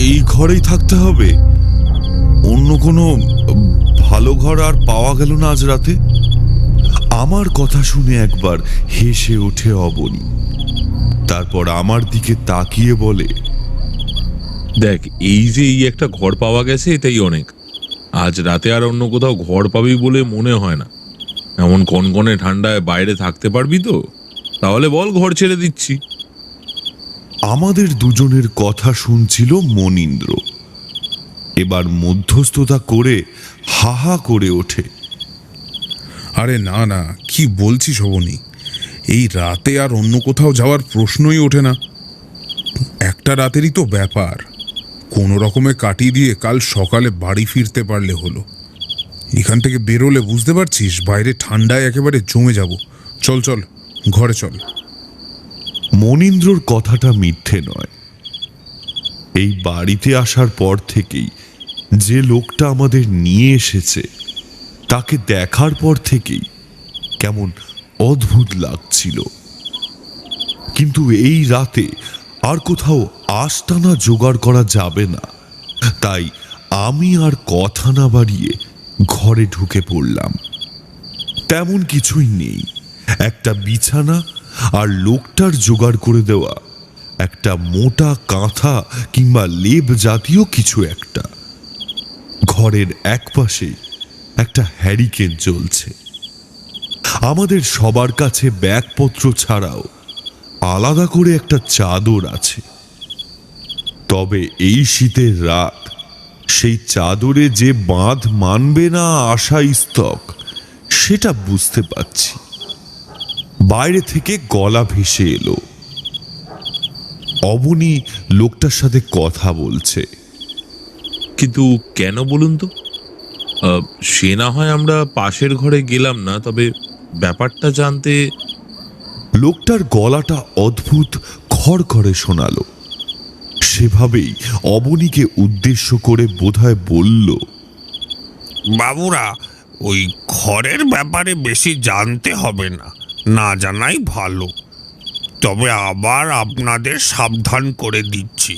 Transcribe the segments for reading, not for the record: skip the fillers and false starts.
এই ঘরেই থাকতে হবে? অন্য কোনো ভালো ঘর আর পাওয়া গেল না আজ রাতে? আমার কথা শুনে একবার হেসে ওঠে অবনী। তারপর আমার দিকে তাকিয়ে বলে, দেখ, এই যে এই একটা ঘর পাওয়া গেছে এটাই অনেক। আজ রাতে আর অন্য কোথাও ঘর পাবি বলে মনে হয় না। এমন কনকনে ঠান্ডায় বাইরে থাকতে পারবি তো? তাহলে বল, ঘর ছেড়ে দিচ্ছি। আমাদের দুজনের কথা শুনছিল মনীন্দ্র। এবার মধ্যস্থতা করে হাহা করে ওঠে। আরে না না, কি বলছিস অবনী? এই রাতে আর অন্য কোথাও যাওয়ার প্রশ্নই ওঠে না। একটা রাতেরই তো ব্যাপার, কোনো রকমে কাটিয়ে দিয়ে কাল সকালে বাড়ি ফিরতে পারলে হলো। এখান থেকে বেরোলে বুঝতে পারছিস, বাইরে ঠান্ডায় একেবারে জমে যাব। চল চল, ঘরে চল। মনীন্দ্রর কথাটা মিথ্যে নয়। এই বাড়িতে আসার পর থেকেই যে লোকটা আমাদের নিয়ে এসেছে, তাকে দেখার পর থেকেই কেমন অদ্ভুত লাগছিল। কিন্তু এই রাতে আর কোথাও আস্তানা জোগাড় করা যাবে না, তাই আমি আর কথা না বাড়িয়ে ঘরে ঢুকে পড়লাম। তেমন কিছুই নেই, একটা বিছানা আর লোকটার জোগাড় করে দেওয়া একটা মোটা কাঁথা কিংবা লেপ জাতীয় কিছু একটা। ঘরের একপাশে একটা হ্যারিকেন জ্বলছে। আমাদের সবার কাছে ব্যাগপত্র ছাড়াও আলাদা করে একটা চাদর আছে। তবে এই শীতের রাত, সেই চাদরে যে বাঁধ মানবে না আশা স্তক, সেটা বুঝতে পারছি। বাইরে থেকে গলা ভেসে এলো। অবনী লোকটার সাথে কথা বলছে। কিন্তু কেন বলুন তো? সে না হয় আমরা পাশের ঘরে গেলাম না, তবে ব্যাপারটা জানতে। লোকটার গলাটা অদ্ভুত খড়খড়ে শোনালো। সেভাবেই অবনীকে উদ্দেশ্য করে বোধহয় বলল, বাবুরা, ওই ঘরের ব্যাপারে বেশি জানতে হবে না, না জানাই ভালো। তবে আবার আপনাদের সাবধান করে দিচ্ছি,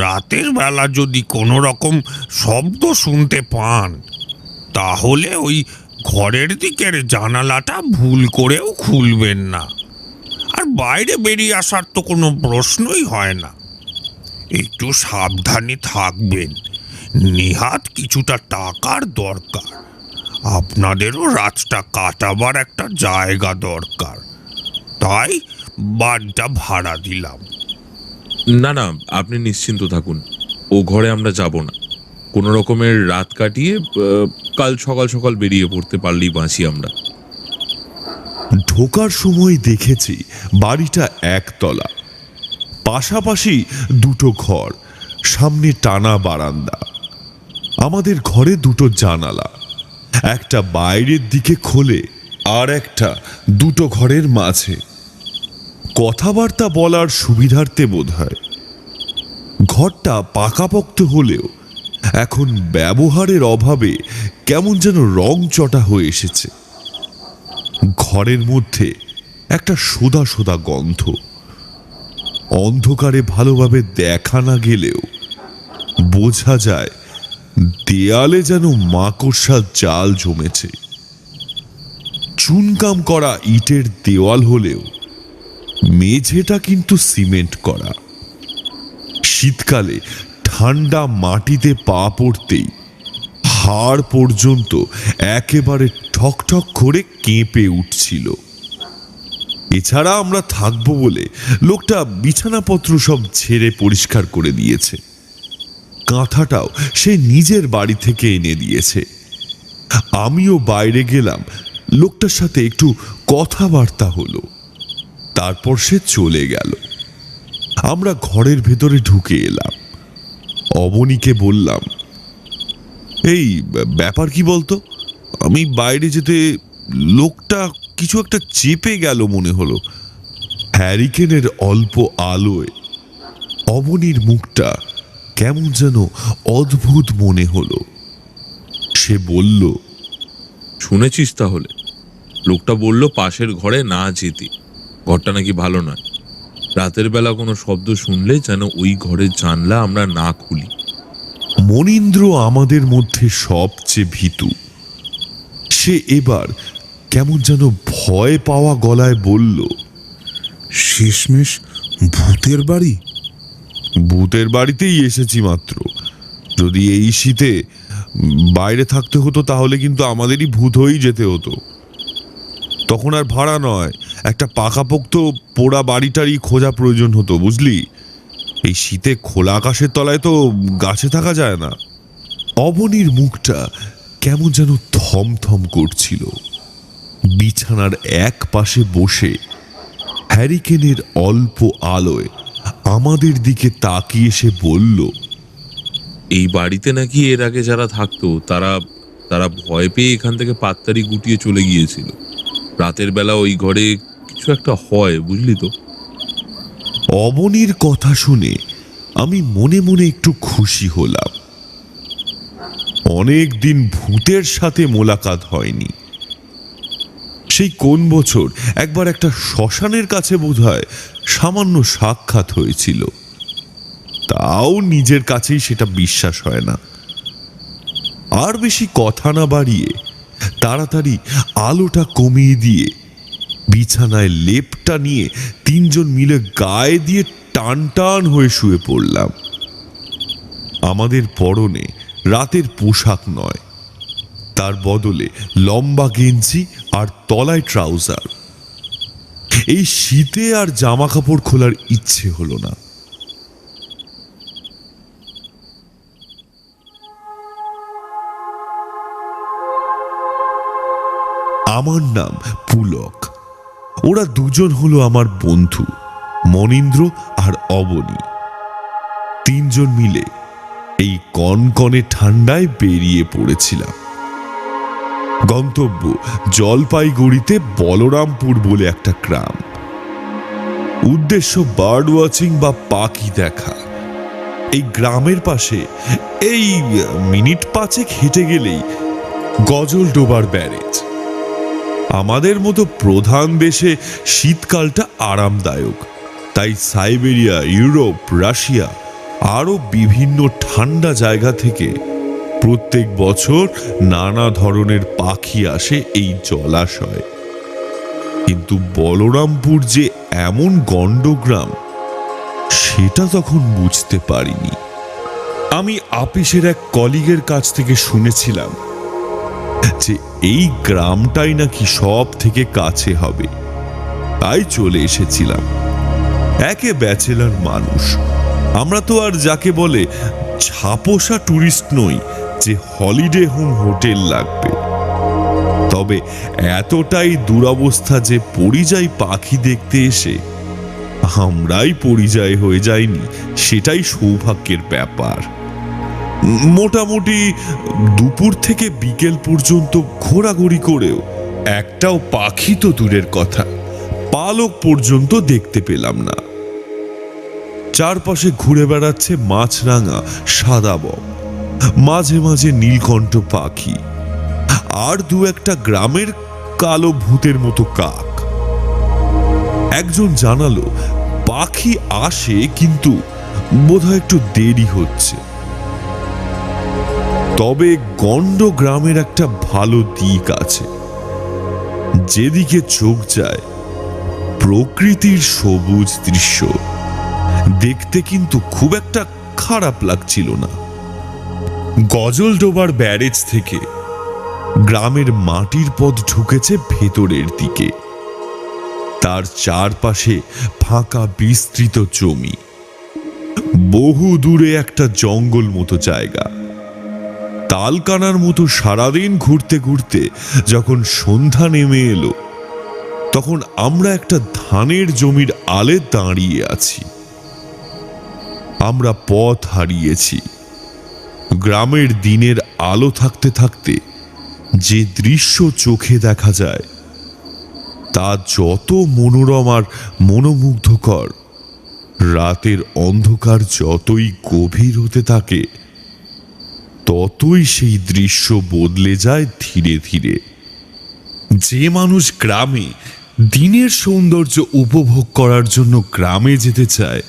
রাতের বেলা যদি কোনো রকম শব্দ শুনতে পান, তাহলে ওই ঘরের দিকের জানালাটা ভুল করেও খুলবেন না। আর বাইরে বেরিয়ে আসার তো কোনো প্রশ্নই হয় না। একটু সাবধানে থাকবেন। নিহাত কিছুটা টাকার দরকার, আপনাদেরও রাতটা কাটাবার একটা জায়গা দরকার, তাই বাড়িটা ভাড়া দিলাম। না না, আপনি নিশ্চিন্ত থাকুন, ও ঘরে আমরা যাব না। কোনো রকমের রাত কাটিয়ে কাল সকাল সকাল বেরিয়ে পড়তে পারলেই বাঁচি আমরা। ঢোকার সময় দেখেছি বাড়িটা একতলা, পাশাপাশি দুটো ঘর, সামনে টানা বারান্দা। আমাদের ঘরে দুটো জানালা, একটা বাইরের দিকে খোলে আর একটা দুটো ঘরের মাঝে। কথাবার্তা বলার সুবিধার্থে বোধহয়। ঘরটা পাকাপোক্ত হলেও এখন ব্যবহারের অভাবে কেমন যেন রং চটা হয়ে এসেছে। ঘরের মধ্যে একটা সোদা সোদা গন্ধ। অন্ধকারে ভালোভাবে দেখা না গেলেও বোঝা যায় দেয়ালে যেন মাকড়সার জাল জমেছে। চুনকাম করা ইটের দেওয়াল হলেও মেঝেটা কিন্তু সিমেন্ট করা। শীতকালে ঠান্ডা মাটিতে পা পড়তেই হাড় পর্যন্ত একেবারে ঠকঠক করে কেঁপে উঠছিল। এছাড়া আমরা থাকবো বলে লোকটা বিছানাপত্র সব ঝেড়ে পরিষ্কার করে দিয়েছে। কাঁথাটাও সে নিজের বাড়ি থেকে এনে দিয়েছে। আমিও বাইরে গেলাম, লোকটার সাথে একটু কথাবার্তা হলো, তারপর সে চলে গেল। আমরা ঘরের ভেতরে ঢুকে এলাম। অবনীকে বললাম, এই ব্যাপার কি বলতো? আমি বাইরে যেতে লোকটা কিছু একটা চেপে গেল মনে হলো। হ্যারিকেনের অল্প আলোয় অবনীর মুখটা কেমন যেন অদ্ভুত মনে হলো। সে বলল, শুনেছিস তাহলে? লোকটা বলল পাশের ঘরে না যেতে, ঘরটা নাকি ভালো নয়। রাতের বেলা কোনো শব্দ শুনলে যেন ওই ঘরের জানলা আমরা না খুলি। মনীন্দ্র আমাদের মধ্যে সবচেয়ে ভীতু। সে এবার কেমন যেন ভয় পাওয়া গলায় বলল, শেষমেশ ভূতের বাড়ি? ভূতের বাড়িতেই এসেছি মাত্র। যদি এই শীতে বাইরে থাকতে হতো তাহলে কিন্তু আমাদেরই ভূত হয়েই যেতে হতো। তখন আর ভাড়া নয়, একটা পাকাপোক্ত পোড়া বাড়িটারই খোঁজা প্রয়োজন হতো, বুঝলি? এই শীতে খোলা আকাশের তলায় তো গাছে থাকা যায় না। অবনীর মুখটা কেমন যেন থমথম করছিল। বিছানার এক পাশে বসে হ্যারিকেনের অল্প আলোয় আমাদের দিকে তাকিয়ে সে বলল, এই বাড়িতে নাকি এর আগে যারা থাকতো তারা তারা ভয় পেয়ে এখান থেকে পাত্তারি গুটিয়ে চলে গিয়েছিল। রাতের বেলা ওই ঘরে কিছু একটা হয়, বুঝলি তো। অবনীর কথা শুনে আমি মনে মনে একটু খুশি হলাম। অনেক দিন ভূতের সাথে মোলাকাত হয়নি। সেই কোন বছর একবার একটা শ্মশানের কাছে বোধহয় সামান্য সাক্ষাৎ হয়েছিল, তাও নিজের কাছেই সেটা বিশ্বাস হয় না। আর বেশি কথা না বাড়িয়ে তাড়াতাড়ি আলোটা কমিয়ে দিয়ে বিছানায় লেপটা নিয়ে তিনজন মিলে গায়ে দিয়ে টান টান হয়ে শুয়ে পড়লাম। আমাদের পরনে রাতের পোশাক নয়, তার বদলে লম্বা গেঞ্জি আর তলায় ট্রাউজার। এই শীতে আর জামা কাপড় খোলার ইচ্ছে হলো না। আমার নাম পুলক। ওরা দুজন হলো আমার বন্ধু, মনীন্দ্র আর অবনী। তিনজন মিলে এই কনকনে ঠান্ডায় বেরিয়ে পড়েছিলাম। গন্তব্য জলপাইগুড়িতে বলরামপুর বলে একটা গ্রাম। উদ্দেশ্য বার্ড ওয়াচিং বা পাখি দেখা। এই গ্রামের পাশে এই মিনিট 5 হেঁটে গেলেই গজলডোবার ব্যারেজ। আমাদের মতো প্রধান দেশে শীতকালটা আরামদায়ক, তাই সাইবেরিয়া, ইউরোপ, রাশিয়া আরও বিভিন্ন ঠান্ডা জায়গা থেকে প্রত্যেক বছর নানা ধরনের পাখি আসে এই জলাশয়ে। কিন্তু বলরামপুর যে এমন গণ্ডগ্রাম সেটা তখন বুঝতে পারিনি। আমি আপিসের এক কলিগের কাছ থেকে শুনেছিলাম যে এই গ্রামটাই নাকি সব থেকে কাছে হবে, তাই চলে এসেছিলাম। একে ব্যাচেলর মানুষ, আমরা তো আর যাকে বলে ছাপোষা টুরিস্ট নই যে হলিডে হোম হোটেল লাগবে। তবে এতটাই দুরবস্থা যে পরিযায়ী পাখি দেখতে এসে আমরাই পরিযায়ী হয়ে যাইনি, সেটাই সৌভাগ্যের ব্যাপার। মোটামুটি দুপুর থেকে বিকেল পর্যন্ত ঘোরাঘুরি করেও একটাও পাখি তো দূরের কথা, পালক পর্যন্ত দেখতে পেলাম না। চারপাশে ঘুরে বেড়াচ্ছে মাছরাঙা সাদা বক, মাঝে মাঝে নীলকণ্ঠ পাখি, আর দু একটা গ্রামের কালো ভূতের মতো কাক। একজন জানালো পাখি আসে, কিন্তু বোধহয় একটু দেরি হচ্ছে। তবে গন্ড গ্রামের একটা ভালো দিক আছে, যেদিকে চোখ যায় প্রকৃতির সবুজ দৃশ্য দেখতে কিন্তু খুব একটা খারাপ লাগছিল না। গজলডোবার ব্যারেজ থেকে গ্রামের মাটির পথ ঢুকেছে ভেতরের দিকে। তার চারপাশে ফাঁকা বিস্তৃত জমি, বহু দূরে একটা জঙ্গল মতো জায়গা। তালকানার মতো সারাদিন ঘুরতে ঘুরতে যখন সন্ধ্যা নেমে এলো, তখন আমরা একটা ধানের জমির আলে দাঁড়িয়ে আছি। আমরা পথ হারিয়েছি। গ্রামের দিনের আলো থাকতে থাকতে যে দৃশ্য চোখে দেখা যায় তা যত মনোরম আর মনোমুগ্ধকর, রাতের অন্ধকার যতই গভীর হতে থাকে ততই সেই দৃশ্য বদলে যায় ধীরে ধীরে। যে মানুষ গ্রামে দিনের সৌন্দর্য উপভোগ করার জন্য গ্রামে যেতে চায়,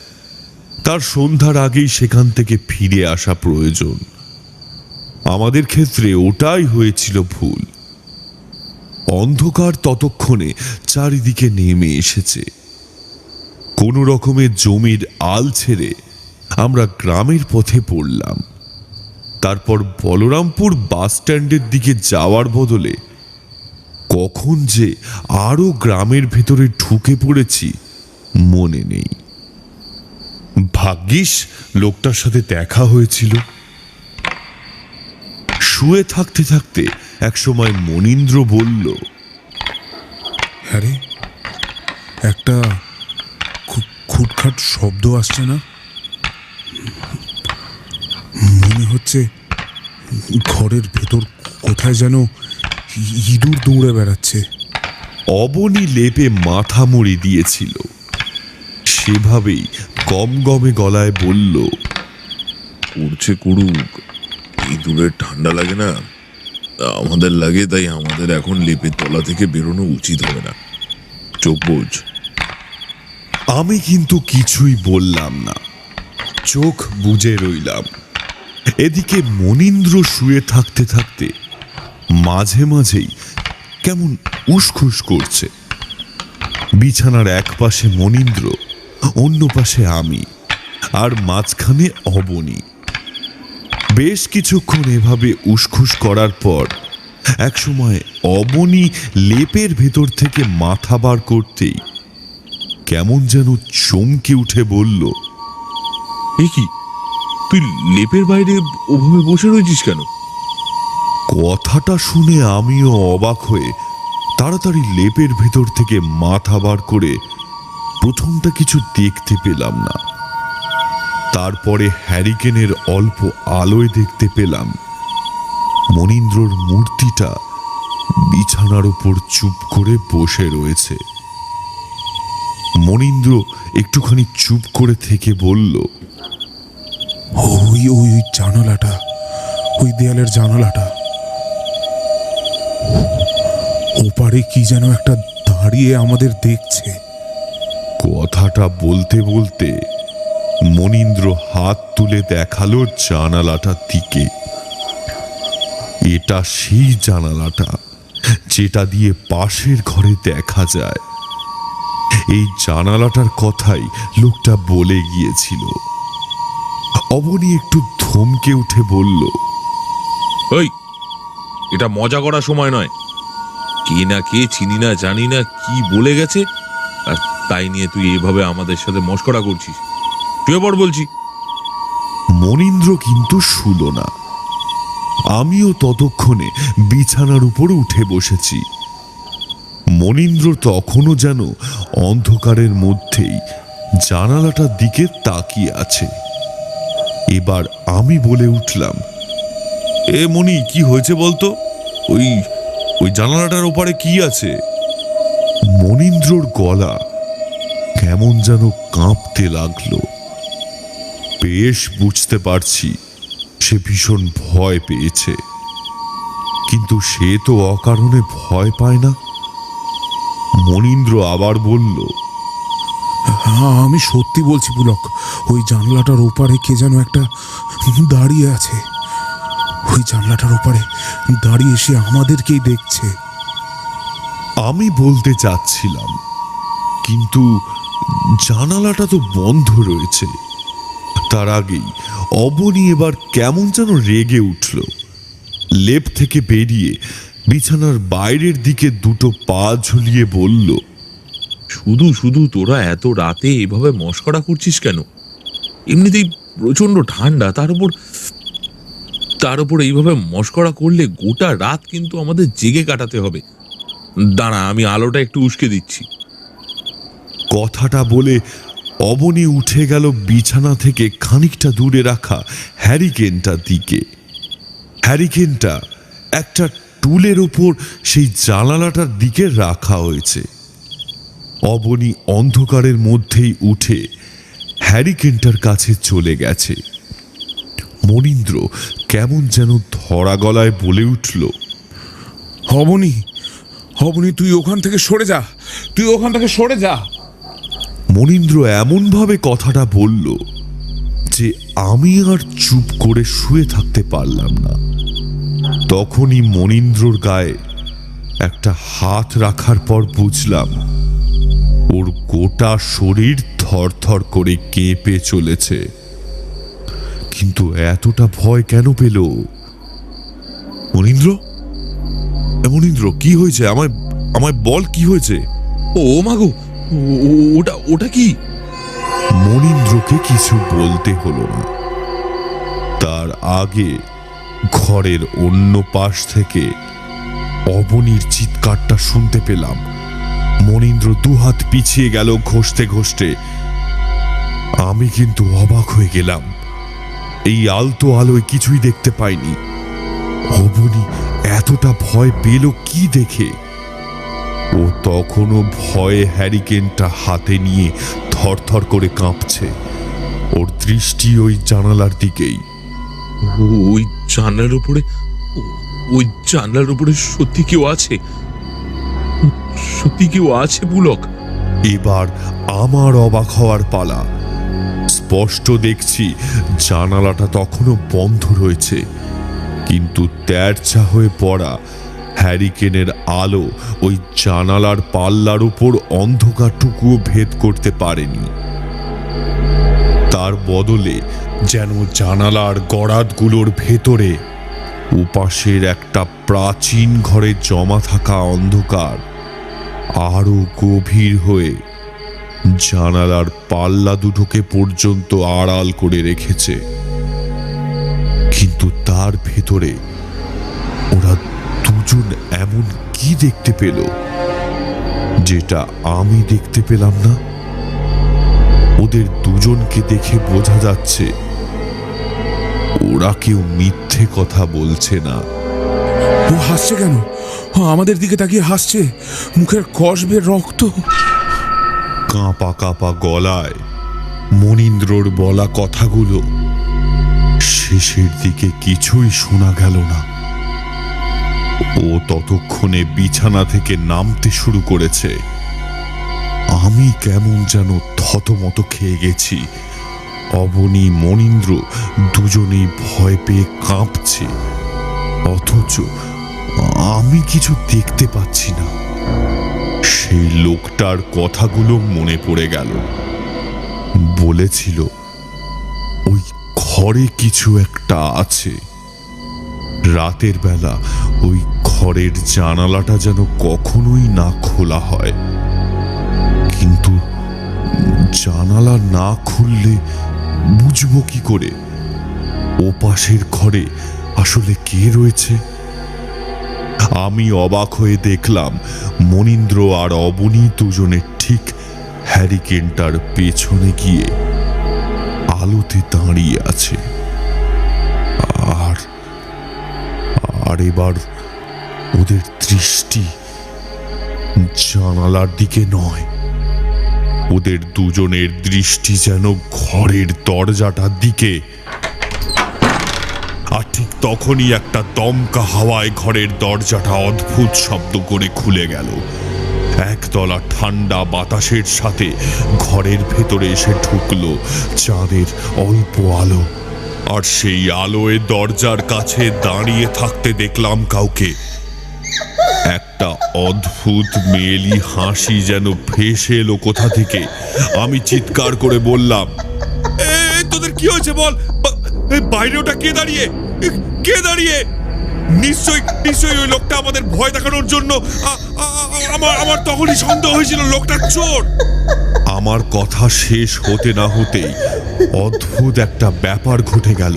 তার সন্ধ্যার আগেই সেখান থেকে ফিরে আসা প্রয়োজন। আমাদের ক্ষেত্রে ওটাই হয়েছিল ভুল। অন্ধকার ততক্ষণে চারিদিকে নেমে এসেছে। কোনো রকমে জমির আল ছেড়ে আমরা গ্রামের পথে পড়লাম। তারপর বলরামপুর বাস স্ট্যান্ডের দিকে যাওয়ার বদলে কখন যে আরো গ্রামের ভেতরে ঢুকে পড়েছি মনে নেই। ভাগ্যিস লোকটার সাথে দেখা হয়েছিল। শুয়ে থাকতে থাকতে একসময় মনীন্দ্র বলল, আরে একটা খুটখাট শব্দ আসছে না? মনে হচ্ছে ঘরের ভেতর কোথায় যেন ইঁদুর দৌড়ে বেড়াচ্ছে। অবনী লেপে মাথা মুড়ি দিয়েছিল। সেভাবেই গমগমে গলায় বলল, উড়ছে কুড়ুক, ইঁদুরের ঠান্ডা লাগে না? আমাদের লাগে, তাই আমাদের এখন লেপের তলা থেকে বেরোনো উচিত হবে না। চোখ বোঝ। আমি কিন্তু কিছুই বললাম না, চোখ বুজে রইলাম। এদিকে মনীন্দ্র শুয়ে থাকতে থাকতে মাঝে মাঝেই কেমন উসখুস করছে। বিছানার এক পাশে মনীন্দ্র, অন্য পাশে আমি, আর মাঝখানে অবনী। বেশ কিছুক্ষণ এভাবে উসখুস করার পর একসময় অবনী লেপের ভেতর থেকে মাথা বার করতেই কেমন যেন চমকে উঠে বলল, এ কি, তুই লেপের বাইরে ওভাবে বসে রয়েছিস কেন? কথাটা শুনে আমিও অবাক হয়ে তাড়াতাড়ি লেপের ভেতর থেকে মাথা বার করে প্রথমটা কিছু দেখতে পেলাম না। তারপরে হ্যারিকেনের অল্প আলোয় দেখতে পেলাম মনীন্দ্রর মূর্তিটা বিছানার উপর চুপ করে বসে রয়েছে। মনীন্দ্র একটুখানি চুপ করে থেকে বলল, ওই ওই জানালাটা, ওই দেয়ালের জানালাটা, ওপারে কি যেন একটা দাঁড়িয়ে আমাদের দেখছে। কথাটা বলতে বলতে মনীন্দ্র হাত তুলে দেখালো জানালাটার দিকে। এটা সেই জানালাটা যেটা দিয়ে পাশের ঘরে দেখা যায়। এই জানালাটার কথাই লোকটা বলে গিয়েছিল। অবনী একটু ধমকে উঠে বলল, ওই, এটা মজা করার সময় নয়। কে না কে, চিনি না জানি না, কি বলে গেছে, আর তাই নিয়ে তুই এইভাবে আমাদের সাথে মশকরা করছিস। শুয়ে পড় বলছি। মনীন্দ্র কিন্তু শুল না। আমিও ততক্ষণে বিছানার উপর উঠে বসেছি। মনীন্দ্র তখনও যেন অন্ধকারের মধ্যেই জানালাটার দিকে তাকিয়ে আছে। এবার আমি বলে উঠলাম, এ মনি, কি হয়েছে বলতো? ওই ওই জানালাটার ওপারে কি আছে? মনীন্দ্রর গলা কেমন যেন কাঁপতে লাগলো। বেশ বুঝতে পারছি সে ভীষণ ভয় পেয়েছে, কিন্তু সে তো অকারণে ভয় পায় না। মনীন্দ্র আবার বলল, হ্যাঁ, আমি সত্যি বলছি পুলক, ওই জানলাটার ওপারে কে যেন একটা দাঁড়িয়ে আছে। ওই জানলাটার ওপারে দাঁড়িয়ে এসে আমাদেরকেই দেখছে। আমি বলতে চাচ্ছিলাম, কিন্তু জানালাটা তো বন্ধ রয়েছে। তার আগেই অবনী এবার কেমন যেন রেগে উঠল। লেপ থেকে বেরিয়ে বিছানার বাইরের দিকে দুটো পা ঝুলিয়ে বলল, শুধু শুধু তোরা এত রাতে এভাবে মশকরা করছিস কেন? এমনিতেই প্রচন্ড ঠান্ডা, তার উপর এইভাবে মশকরা করলে গোটা রাত কিন্তু আমাদের জেগে কাটাতে হবে। দাঁড়া, আমি আলোটা একটু উস্কে দিচ্ছি। কথাটা বলে অবনী উঠে গেল বিছানা থেকে খানিকটা দূরে রাখা হ্যারিকেনটার দিকে। হ্যারিকেনটা একটা টুলের উপর সেই জানালাটার দিকে রাখা হয়েছে। অবনী অন্ধকারের মধ্যেই উঠে হ্যারিকেনটার কাছে চলে গেছে। মনীন্দ্র কেমন যেন ধরা গলায় বলে উঠল, অবনী, অবনী, তুই ওখান থেকে সরে যা, তুই ওখান থেকে সরে যা। মনীন্দ্র এমনভাবে কথাটা বলল যে আমি আর চুপ করে শুয়ে থাকতে পারলাম না। তখনই মনীন্দ্রর গায়ে একটা হাত রাখার পর বুঝলাম ওর গোটা শরীর থরথর করে কেঁপে চলেছে। কিন্তু এতটা ভয় কেন পেল? মনীন্দ্র, মনীন্দ্র, কি হয়েছে? আমায় আমায় বল, কি হয়েছে? ও মাগো, ওটা ওটা কি? মনীন্দ্রকে কিছু বলতে হলো না। তার আগে ঘরের অন্য পাশ থেকে অবনীর চিৎকারটা শুনতে পেলাম। মনীন্দ্র দুহাত পিছিয়ে গেল ঘষতে ঘষতে। আমি কিন্তু অবাক হয়ে গেলাম। এই আলতো আলোয় কিছুই দেখতে পাইনি। অবনী এতটা ভয় পেল কি দেখে? ও তখনও ভয়ে হ্যারিকেনটা হাতে নিয়ে থরথর করে কাঁপছে। ওর দৃষ্টি ওই জানালার দিকেই। ওই জানলার উপরে, ওই জানলার উপরে সত্যি কেউ আছে? সত্যি কেউ আছে পুলক? এবার আমার অবাক হওয়ার পালা। স্পষ্ট দেখছি জানালাটা তখনও বন্ধ রয়েছে, কিন্তু তেরছা হয়ে পড়া হ্যারিকেনের আলো ওই জানালার পাল্লার উপর অন্ধকারটুকুও ভেদ করতে পারেনি। তার বদলে যেন জানালার গড়াতগুলোর ভেতরে উপাসের একটা প্রাচীন ঘরে জমা থাকা অন্ধকার আরো গভীর হয়ে জানালার পাল্লা দুটোকে পর্যন্ত আড়াল করে রেখেছে। কিন্তু তার ভেতরে ওরা দুজন এমন কি দেখতে পেল যেটা আমি দেখতে পেলাম না? ওদের দুজনকে দেখে বোঝা যাচ্ছে ওরা কেউ মিথ্যে কথা বলছে না। ও হাসছে কেন? ও আমাদের দিকে তাকিয়ে হাসছে, মুখের কষ বের রক্ত। কাঁপা কাঁপা গলায় মনীন্দ্রর বলা কথাগুলো শেষের দিকে কিছুই শোনা গেল না। ও ততক্ষণে বিছানা থেকে নামতে শুরু করেছে। আমি কেমন যেন থতমত খেয়ে গেছি। অবনী, মনীন্দ্র দুজনেই ভয় পেয়ে কাঁপছে, অথচ আমি কিছু দেখতে পাচ্ছি না। সেই লোকটার কথাগুলো মনে পড়ে গেল। বলেছিল ওই ঘরে কিছু একটা আছে। রাতের বেলা ওই ঘরের জানালাটা যেন কখনোই না খোলা হয়, কিন্তু জানালা না খুললে বুঝবো কি করে ওপাশের ঘরে আসলে কে রয়েছে? আমি অবাক হয়ে দেখলাম মনীন্দ্র আর অবনী দুজনে ঠিক হ্যারিকেনটার পেছনে গিয়ে আলোতে দাঁড়িয়ে আছে। আর আর এবার ওদের দৃষ্টি জানালার দিকে নয়, ওদের দুজনের দৃষ্টি যেন ঘরের দরজাটার দিকে। আর ঠিক তখনই একটা দমকা হাওয়ায় ঘরের দরজাটা অদ্ভুত শব্দ করে খুলে গেল। একতলা ঠান্ডা বাতাসের সাথে ঘরের ভেতরে এসে ঢুকলো চাঁদের অল্প আলো। আর সেই আলোয় দরজার কাছে দাঁড়িয়ে থাকতে দেখলাম কাউকে। একটা অদ্ভুত মেয়েলি হাসি যেন ভেসে এলো কোথা থেকে। আমি চিৎকার করে বললাম, তোদের কি হয়েছে বল? বাইরে ওটা কে দাঁড়িয়ে? কে দাঁড়িয়ে? নিশ্চয়ই ওই লোকটা আমাদের ভয় দেখানোর জন্য। আমার তখনই সন্দেহ হয়েছিল লোকটা চোর। আমার কথা শেষ হতে না হতেই অদ্ভুত একটা ব্যাপার ঘটে গেল।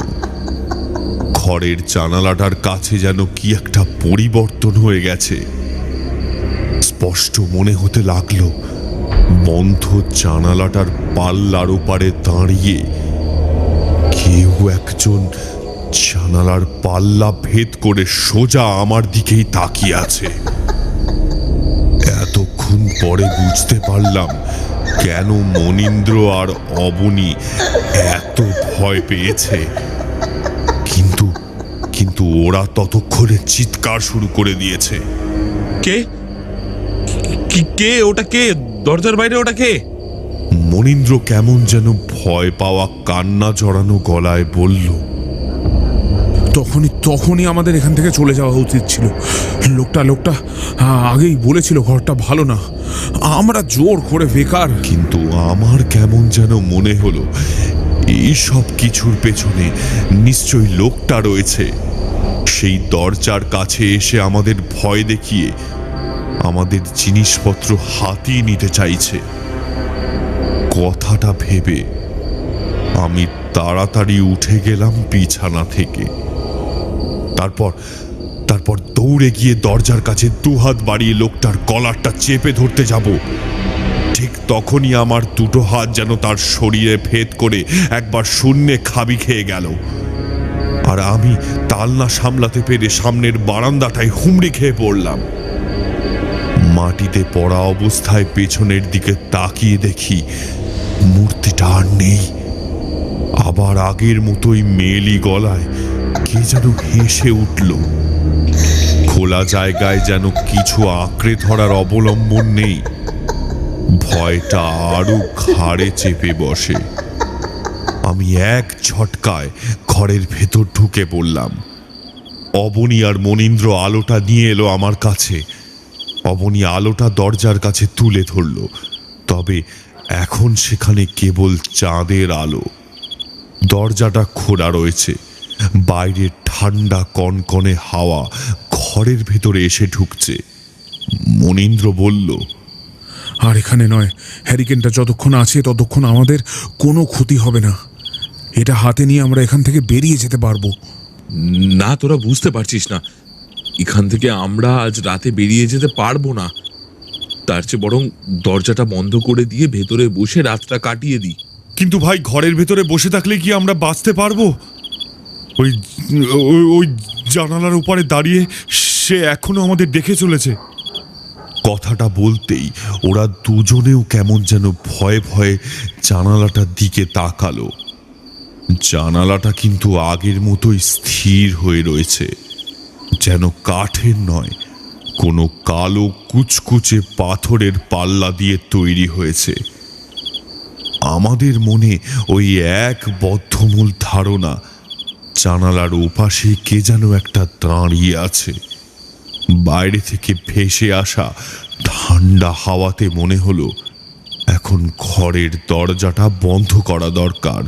ঘরের জানালাটার কাছে যেন কি একটা পরিবর্তন হয়ে গেছে। স্পষ্ট মনে হতে লাগলো বন্ধ জানালাটার পাল্লার ওপারে দাঁড়িয়ে কেউ একজন জানালার পাল্লা ভেদ করে সোজা আমার দিকেই তাকিয়ে আছে। এতক্ষণ পরে বুঝতে পারলাম কেন মনীন্দ্র আর অবনী এত ভয় পেয়েছে। কিন্তু ওরা ততক্ষণে চিৎকার শুরু করে দিয়েছে। কে কে ওটা? কে দরজার বাইরে? ওটা কে? মনীন্দ্র কেমন যেন ভয় পাওয়া কান্না জড়ানো গলায় বলল, তখনই আমাদের এখান থেকে চলে যাওয়া উচিত ছিল। লোকটা আগেই বলেছিল ঘরটা ভালো না, আমরা জোর করে বেকার। কিন্তু আমার কেমন যেন মনে হলো এই সব কিছুর পেছনে নিশ্চয়ই লোকটা রয়েছে। সেই দরজার কাছে এসে আমাদের ভয় দেখিয়ে আমাদের জিনিসপত্র হাতিয়ে নিতে চাইছে। কথাটা ভেবে আমি তাড়াতাড়ি উঠে গেলাম বিছানা থেকে। তারপর দৌড়ে গিয়ে দরজার কাছে দুহাত বাড়িয়ে লোকটার কলারটা চেপে ধরতে যাব। ঠিক তখনই আমার দুটো হাত যেন তার শরীরে ভেদ করে একবার শূন্যে খাবি খেয়ে গেল, আর আমি তাল না সামলাতে পেরে সামনের বারান্দাটায় হুমড়ি খেয়ে পড়লাম। মাটিতে পড়া অবস্থায় পেছনের দিকে তাকিয়ে দেখি মূর্তিটা আর নেই। আবার আগের মতোই মেয়েলি গলায় কে যেন হেসে উঠল। খোলা জায়গায় যেন কিছু আঁকড়ে ধরার অবলম্বন নেই। ভয়টা আরো ঘাড়ে চেপে বসে। আমি এক ঝটকায় ঘরের ভেতর ঢুকে পড়লাম। অবনী আর মনীন্দ্র আলোটা নিয়ে এলো আমার কাছে। অবনী আলোটা দরজার কাছে তুলে ধরল, তবে এখন সেখানে কেবল চাঁদের আলো। দরজাটা খোলা রয়েছে। বাইরে ঠান্ডা কনকনে হাওয়া ঘরের ভেতরে এসে ঢুকছে। মনীন্দ্র বলল, আর এখানে নয়, হ্যারিকেনটা যতক্ষণ আছে ততক্ষণ আমাদের কোনো ক্ষতি হবে না। এটা হাতে নিয়ে আমরা এখান থেকে বেরিয়ে যেতে পারবো। না, তোরা বুঝতে পারছিস না, এখান থেকে আমরা আজ রাতে বেরিয়ে যেতে পারবো না। তার চেয়ে বরং দরজাটা বন্ধ করে দিয়ে ভেতরে বসে রাতটা কাটিয়ে দিই। কিন্তু ভাই, ঘরের ভেতরে বসে থাকলে কি আমরা বাঁচতে পারবো? ওই ওই জানালার উপরে দাঁড়িয়ে সে এখনো আমাদের দেখে চলেছে। কথাটা বলতেই ওরা দুজনেও কেমন যেন ভয়ে ভয়ে জানালাটার দিকে তাকালো। জানালাটা কিন্তু আগের মতোই স্থির হয়ে রয়েছে, যেন কাঠের নয়, কোনো কালো কুচকুচে পাথরের পাল্লা দিয়ে তৈরি হয়েছে। আমাদের মনে ওই এক বদ্ধমূল ধারণা, জানালার ওপাশে কে যেন একটা দাঁড়িয়ে আছে। বাইরে থেকে ভেসে আসা ঠান্ডা হাওয়াতে মনে হলো এখন ঘরের দরজাটা বন্ধ করা দরকার।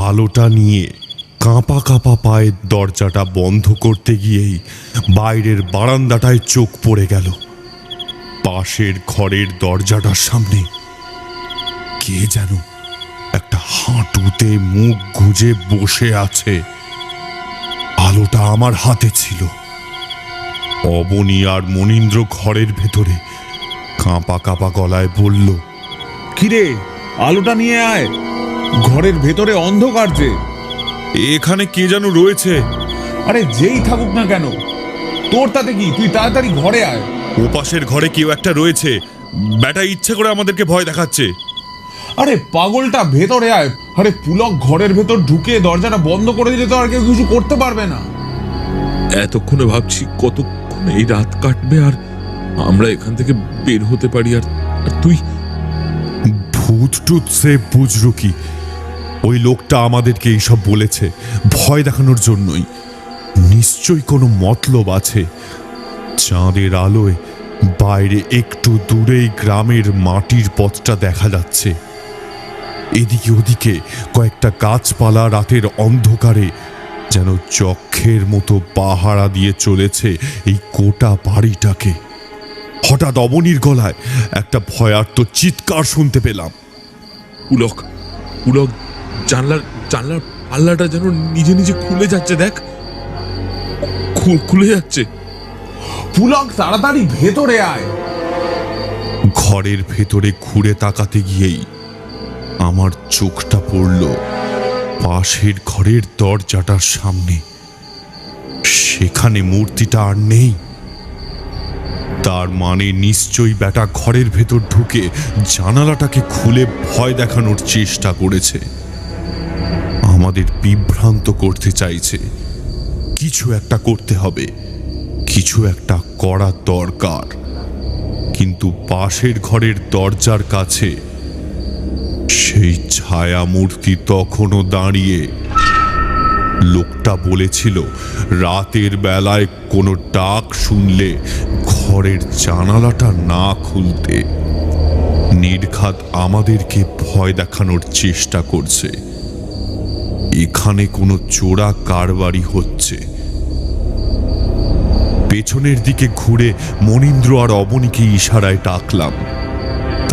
আলোটা নিয়ে কাঁপা কাঁপা পায়ে দরজাটা বন্ধ করতে গিয়েই বাইরের বারান্দাটায় চোখ পড়ে গেল। পাশের ঘরের দরজাটার সামনে কে যেন একটা হাঁটুতে মুখ গুজে বসে আছে। আলোটা আমার হাতে ছিল। অবনী আর মনীন্দ্র ঘরের ভেতরে কাঁপা কাঁপা গলায় বলল, কিরে, আলোটা নিয়ে আয়, ঘরের ভেতরে অন্ধকার যে। এখানে কে যেন রয়েছে। আরে যেই থাকুক না কেন, তোর তাতে কি, তুই তাড়াতাড়ি ঘরে আয়। ওপাশের ঘরে কেউ একটা রয়েছে, ব্যাটা ইচ্ছে করে আমাদেরকে ভয় দেখাচ্ছে। আরে পাগলটা, ভেতরে আয়। আরে পুলক ঘরের ভেতর ঢুকে দরজাটা বন্ধ করে দিলে তো আর কেউ কিছু করতে পারবে না। এতক্ষণে ভাবছি কতক্ষণ এই রাত কাটবে আর আমরা এখান থেকে বের হতে পারি। আর তুই ভূত টুত সে বুঝলো কি? ওই লোকটা আমাদেরকে এইসব বলেছে ভয় দেখানোর জন্যই। নিশ্চয়ই কোনো মতলব আছে। চাঁদের আলোয় বাইরে একটু দূরেই গ্রামের মাটির পথটা দেখা যাচ্ছে। এদিকে ওদিকে কয়েকটা গাছপালা রাতের অন্ধকারে যেন চক্ষের মতো পাহারা দিয়ে চলেছে এই গোটা বাড়িটাকে। হঠাৎ অবনীর গলায় একটা ভয়ার্ত চিৎকার শুনতে পেলাম। পুলক পুলক জানলার পাল্লাটা যেন নিজে নিজে খুলে যাচ্ছে। দেখ, খুলে যাচ্ছে। পুলক তাড়াতাড়ি ভেতরে আয়। ঘরের ভেতরে ঘুরে তাকাতে গিয়েই আমার চোখটা পড়ল পাশের ঘরের দরজাটার সামনে। সেখানে মূর্তিটা আর নেই। তার মানে নিশ্চয়ই ব্যাটা ঘরের ভেতর ঢুকে জানালাটাকে খুলে ভয় দেখানোর চেষ্টা করেছে, আমাদের বিভ্রান্ত করতে চাইছে। কিছু একটা করতে হবে, কিছু একটা করা দরকার। কিন্তু পাশের ঘরের দরজার কাছে সেই ছায়া মূর্তি তখনও দাঁড়িয়ে। লোকটা বলেছিল রাতের বেলায় কোনো ডাক শুনলে ঘরের জানালাটা না খুলতে। নির্ঘাত আমাদেরকে ভয় দেখানোর চেষ্টা করছে। এখানে কোনো চোরা কারবারি হচ্ছে। পেছনের দিকে ঘুরে মনীন্দ্র আর অবনীকে ইশারায় ডাকলাম।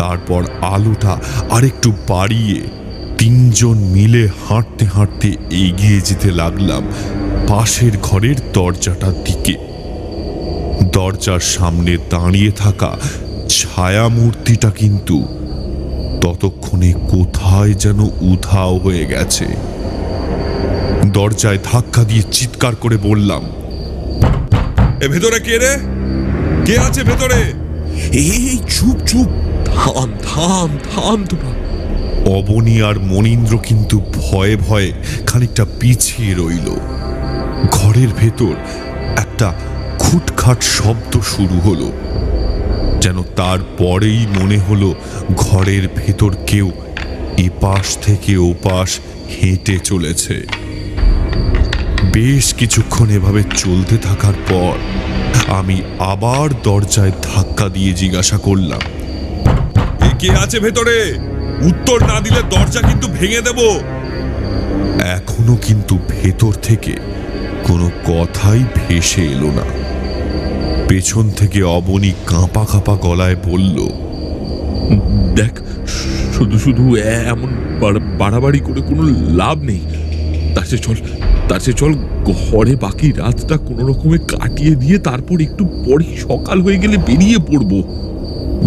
তারপর আলোটা আরেকটু বাড়িয়ে তিনজন মিলে হাঁটতে হাঁটতে এগিয়ে যেতে লাগলাম পাশের ঘরের দরজাটার দিকে। দরজার সামনে দাঁড়িয়ে থাকা ছায়া মূর্তিটা কিন্তু ততক্ষণে কোথায় যেন উধাও হয়ে গেছে। দরজায় ধাক্কা দিয়ে চিৎকার করে বললাম, এ ভেতরে কে রে? কে আছে ভেতরে? এই চুপ চুপ, থাম থাম থাম তোরা। অবনী আর মনীন্দ্র কিন্তু ভয়ে ভয়ে খানিকটা পিছিয়ে রইল। ঘরের ভেতর একটা খুটখাট শব্দ শুরু হলো, যেন তারপরেই মনে হলো ঘরের ভেতর কেউ এপাশ থেকে ওপাশ হেঁটে চলেছে। বেশ কিছুক্ষণ এভাবে চলতে থাকার পর আমি আবার দরজায় ধাক্কা দিয়ে জিজ্ঞাসা করলাম, এ কে আছে ভেতরে? উত্তর না দিলে দরজা কিন্তু ভেঙে দেব। এখনো কিন্তু ভেতর থেকে কোনো কথাই ভেসে এলো না। পেছন থেকে অবনী কাঁপা কাঁপা গলায় বলল, দেখ, শুধু শুধু এমন বাড়াবাড়ি করে কোনো লাভ নেই। তার চেয়ে চল ঘরে বাকি রাতটা কোনো রকমে কাটিয়ে দিয়ে তারপর একটু পরে সকাল হয়ে গেলে বেরিয়ে পড়বো।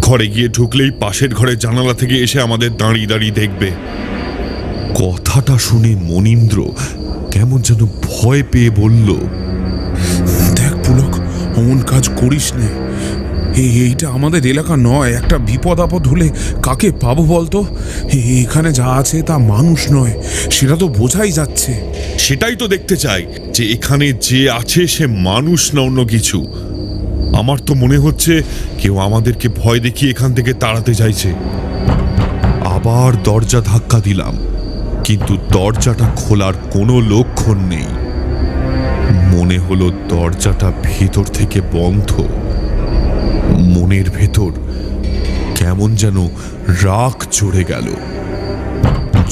ঘরে গিয়ে ঢুকলেই পাশের ঘরের জানালা থেকে এসে আমাদের দাঁড়িয়ে দাঁড়িয়ে দেখবে। কথাটা শুনে মনীন্দ্র কেমন যেন ভয় পেয়ে বলল, দেখ পুলক, অমন কাজ করিস নে। এইটা আমাদের এলাকা নয়। একটা বিপদ আপদ হলে কাকে পাবো বলতো? এখানে যা আছে তা মানুষ নয়, সেটা তো বোঝাই যাচ্ছে। সেটাই তো দেখতে চাই যে এখানে যে আছে সে মানুষ না অন্য কিছু। আমার তো মনে হচ্ছে কেউ আমাদেরকে ভয় দেখিয়ে এখান থেকে তাড়াতে চাইছে। আবার দরজা ধাক্কা দিলাম, কিন্তু দরজাটা খোলার কোনো লক্ষণ নেই। মনে হলো দরজাটা ভেতর থেকে বন্ধ। মনের ভেতর কেমন যেন রাগ চড়ে গেল।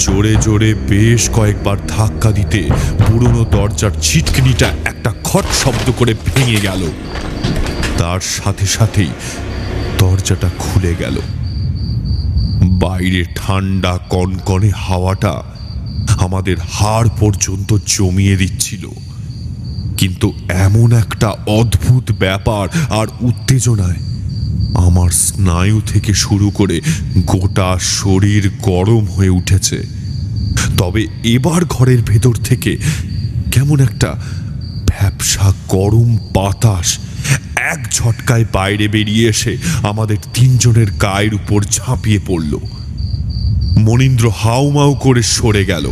জোরে জোরে বেশ কয়েকবার ধাক্কা দিতে পুরনো দরজার ছিটকিনিটা একটা খট শব্দ করে ভেঙে গেল। তার সাথে সাথেই দরজাটা খুলে গেল। বাইরে ঠান্ডা কনকনে হাওয়াটা আমাদের হাড় পর্যন্ত জমিয়ে দিচ্ছিল। কিন্তু এমন একটা অদ্ভুত ব্যাপার আর উত্তেজনায় আমার স্নায়ু থেকে শুরু করে গোটা শরীর গরম হয়ে উঠেছে। তবে এবার ঘরের ভেতর থেকে কেমন একটা ভ্যাপসা গরম বাতাস এক ঝটকায় বাইরে বেরিয়ে এসে আমাদের তিনজনের গায়ের উপর ঝাঁপিয়ে পড়ল। মনীন্দ্র হাউমাউ করে সরে গেল।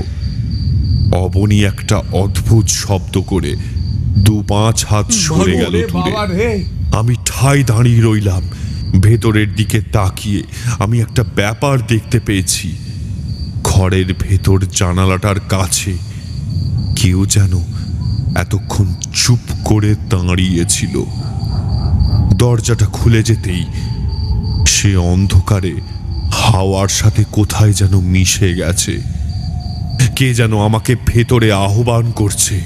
অবনী একটা অদ্ভুত শব্দ করে 2-5 হাত সরে গেল দূরে। আমি ঠাই দাঁড়িয়ে রইলাম। ভেতরের দিকে তাকিয়ে আমি একটা ব্যাপার দেখতে পেয়েছি। ঘরের ভেতর জানালাটার কাছে কেউ যেন এতক্ষণ চুপ করে দাঁড়িয়েছিল। দরজাটা খুলে যেতেই সে অন্ধকারে হাওয়ার সাথে কোথায় যেন মিশে গেছে। কে যেন আমাকে ভেতরে আহ্বান করছে।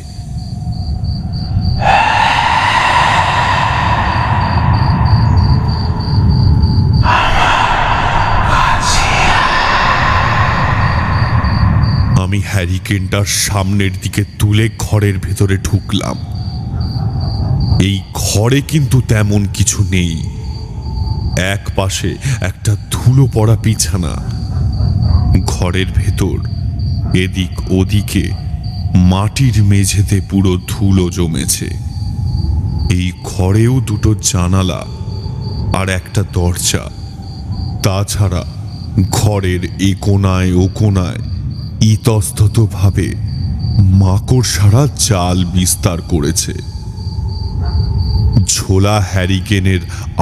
আমি হ্যারিকেনটার সামনের দিকে তুলে ঘরের ভেতরে ঢুকলাম। এই ঘরে কিন্তু তেমন কিছু নেই। এক পাশে একটা ধুলো পড়া বিছানা। ঘরের ভেতর এদিক ওদিকে মাটির মেঝেতে পুরো ধুলো জমেছে। এই ঘরেও 2টো জানালা আর একটা দরজা। তাছাড়া ঘরের এ কোনায় ও কোনায় ইতস্ততভাবে মাকড়সারা জাল বিস্তার করেছে। ঝোলা হ্যারিকেনের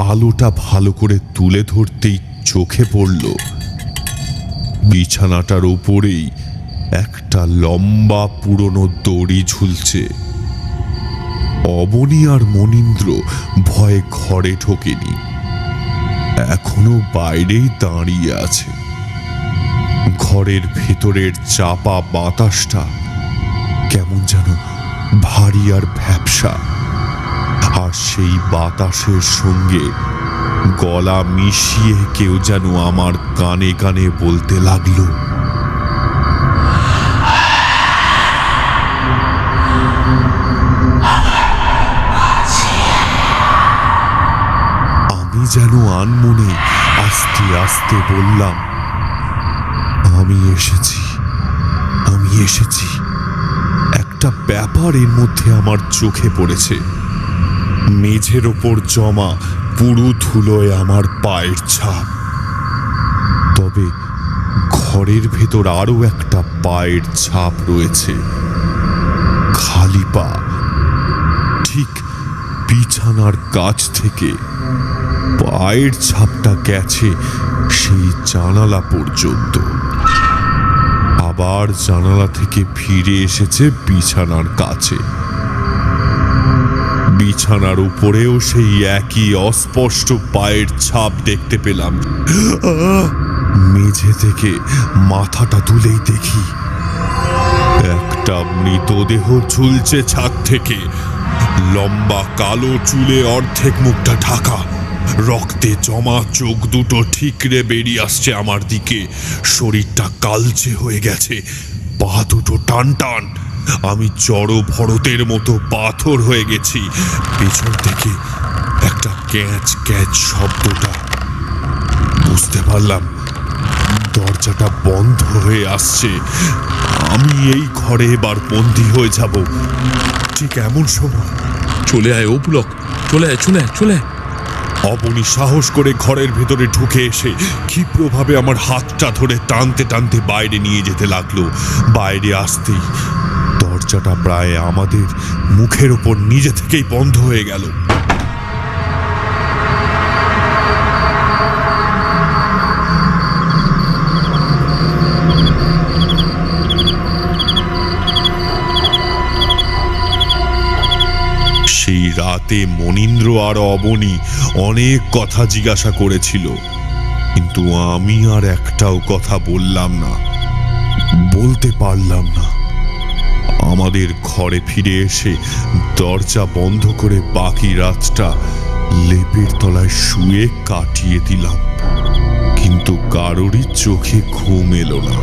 আলোটা ভালো করে তুলে ধরতেই চোখে পড়ল বিছানাটার উপরেই একটা লম্বা পুরনো দড়ি ঝুলছে। অবনী আর মনীন্দ্র ভয়ে ঘরে ঢোকেনি, এখনো বাইরেই দাঁড়িয়ে আছে। ঘরের ভেতরের চাপা বাতাসটা কেমন যেন ভারী আর ভ্যাপসা, আর সেই বাতাসের সঙ্গে গলা মিশিয়ে কেউ যেন আমার কানে কানে বলতে লাগলো, আমি যেন আনমনে আস্তে আস্তে বললাম, আমি এসেছি, আমি এসেছি। একটা ব্যাপার এর মধ্যে আমার চোখে পড়েছে। মেঝের ওপর জমা পুরু ধুলোয় আমার পায়ের ছাপ, তবে ঘরের ভেতর আরো একটা পায়ের ছাপ রয়েছে, খালি পা, ঠিক বিছানার কাছ থেকে। পায়ের ছাপটা গেছে সেই জানালা পর্যন্ত, আবার জানালা থেকে ফিরে এসেছে বিছানার কাছে। বিছানার উপরেও সেই একই অস্পষ্ট পায়ের ছাপ দেখতে পেলাম। মেঝে থেকে মাথাটা তুলেই দেখি একটা মৃতদেহ ঝুলছে ছাদ থেকে। লম্বা কালো চুলে অর্ধেক মুখটা ঢাকা, রক্তে জমা চোখ দুটো ঠিকরে বেরিয়ে আসছে আমার দিকে। শরীরটা কালচে হয়ে গেছে, পা দুটো টান টান। আমি জড় ভরতের মতো পাথর হয়ে গেছি। পেছন থেকে একটা ক্যাচ ক্যাচ শব্দটা বুঝতে পারলাম দরজাটা বন্ধ হয়ে আসছে। আমি এই ঘরে এবার বন্দী হয়ে যাব। ঠিক এমন সময় চলে আয় ও পুলক, চলে আয়, চলে আয়, চলে আয়। অবনী সাহস করে ঘরের ভেতরে ঢুকে এসে ক্ষিপ্রভাবে আমার হাতটা ধরে টানতে টানতে বাইরে নিয়ে যেতে লাগলো। বাইরে আসতেই দরজাটা প্রায় আমাদের মুখের ওপর নিজে থেকেই বন্ধ হয়ে গেল। সেই রাতে মনীন্দ্র আর অবনী অনেক কথা জিজ্ঞাসা করেছিল, কিন্তু আমি আর একটাও কথা বললাম না, বলতে পারলাম না। আমাদের ঘরে ফিরে এসে দরজা বন্ধ করে বাকি রাতটা লেপের তলায় শুয়ে কাটিয়ে দিলাম, কিন্তু কারোরই চোখে ঘুম এলো না।